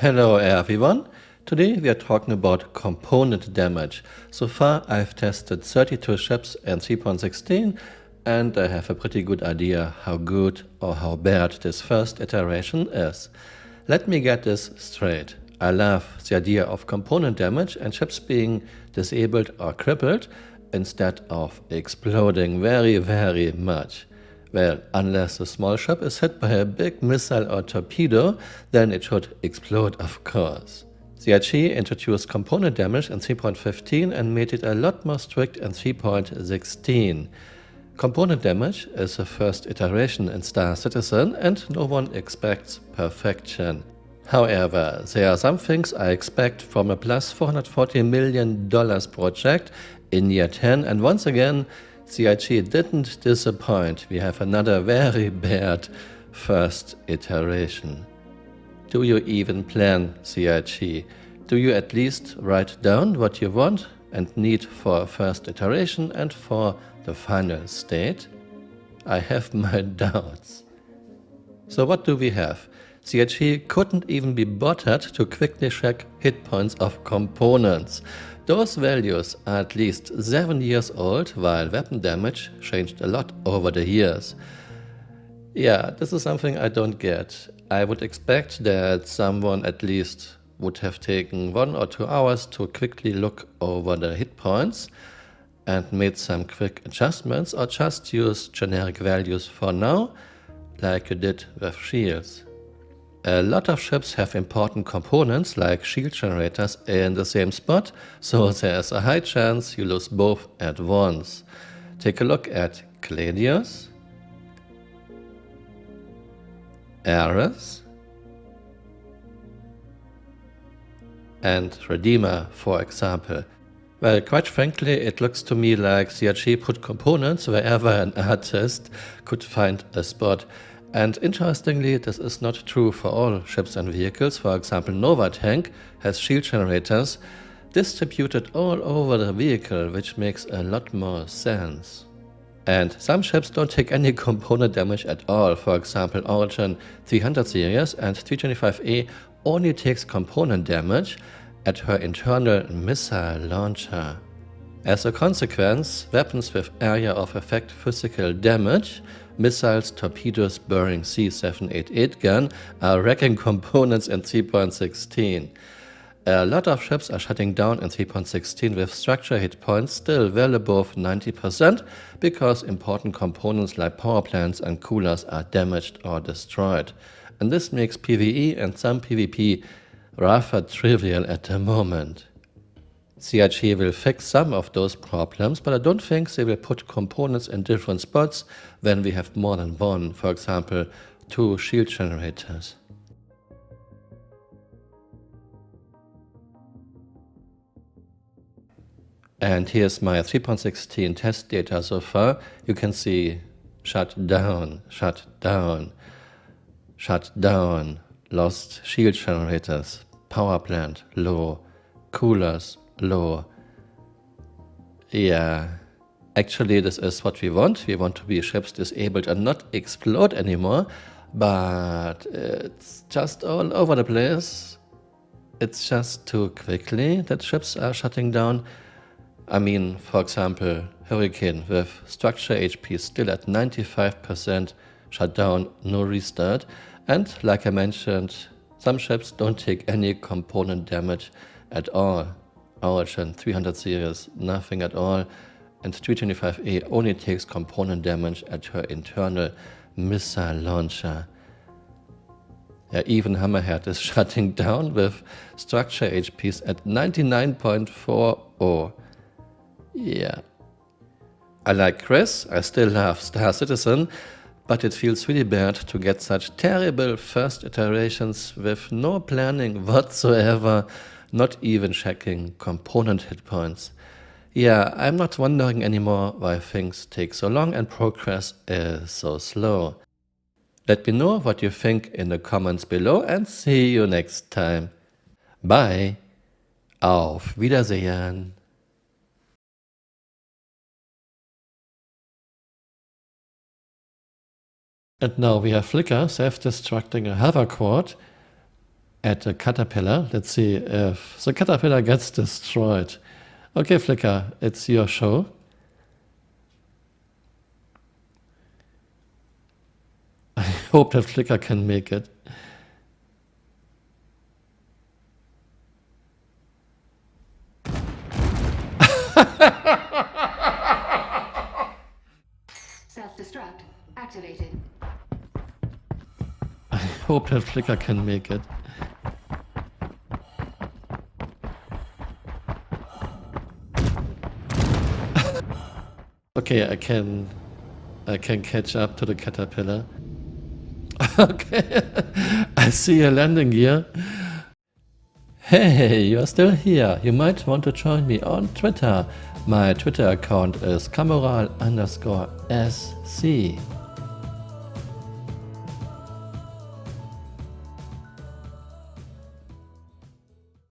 Hello everyone. Today we are talking about component damage. So far I've tested 32 chips and 3.16 and I have a pretty good idea how good or how bad this first iteration is. Let me get this straight. I love the idea of component damage and chips being disabled or crippled instead of exploding very much. Well, unless the small ship is hit by a big missile or torpedo, then it should explode, of course. CIG introduced component damage in 3.15 and made it a lot more strict in 3.16. Component damage is the first iteration in Star Citizen and no one expects perfection. However, there are some things I expect from a plus $440 million project in year 10, and once again, CIG didn't disappoint. We have another very bad first iteration. Do you even plan CIG? Do you at least write down what you want and need for a first iteration and for the final state? I have my doubts. So what do we have? CIG couldn't even be bothered to quickly check hit points of components. Those values are at least 7 years old, while weapon damage changed a lot over the years. Yeah, this is something I don't get. I would expect that someone at least would have taken 1 or 2 hours to quickly look over the hit points and made some quick adjustments, or just use generic values for now, like you did with shields. A lot of ships have important components like shield generators in the same spot, so there's a high chance you lose both at once. Take a look at Gladius, Ares, and Redeemer, for example. Well, quite frankly, it looks to me like CIG put components wherever an artist could find a spot. And interestingly, this is not true for all ships and vehicles. For example, Nova Tank has shield generators distributed all over the vehicle, which makes a lot more sense. And some ships don't take any component damage at all. For example, Origin 300 series and 325A only takes component damage at her internal missile launcher. As a consequence, weapons with area of effect physical damage, missiles, torpedoes, Boeing C-788 gun, are wrecking components in 3.16. A lot of ships are shutting down in 3.16 with structure hit points still well above 90% because important components like power plants and coolers are damaged or destroyed. And this makes PvE and some PvP rather trivial at the moment. CIG will fix some of those problems, but I don't think they will put components in different spots when we have more than one, for example, 2 shield generators. And here's my 3.16 test data so far. You can see shut down, shut down, shut down, lost shield generators, power plant, low, coolers, low. Yeah, actually this is what we want. We want to be ships disabled and not explode anymore, but it's just all over the place. It's just too quickly that ships are shutting down. I mean, for example, Hurricane with structure HP still at 95% shut down, no restart. And like I mentioned, some ships don't take any component damage at all. Origin 300 series, nothing at all, and 325A only takes component damage at her internal missile launcher. Yeah, even Hammerhead is shutting down with structure HPs at 99.40. Yeah. I like Chris, I still love Star Citizen, but it feels really bad to get such terrible first iterations with no planning whatsoever, not even checking component hit points. Yeah, I'm not wondering anymore why things take so long and progress is so slow. Let me know what you think in the comments below and see you next time. Bye. Auf Wiedersehen. And now we have Flicker self-destructing a hover quad at the caterpillar. Let's see if the caterpillar gets destroyed. Okay, Flickr, it's your show. I hope that Flickr can make it. Self-destruct activated. I hope that Flickr can make it. Okay, I can catch up to the caterpillar. Okay, I see a landing gear. Hey, you are still here. You might want to join me on Twitter. My Twitter account is Camural_SC.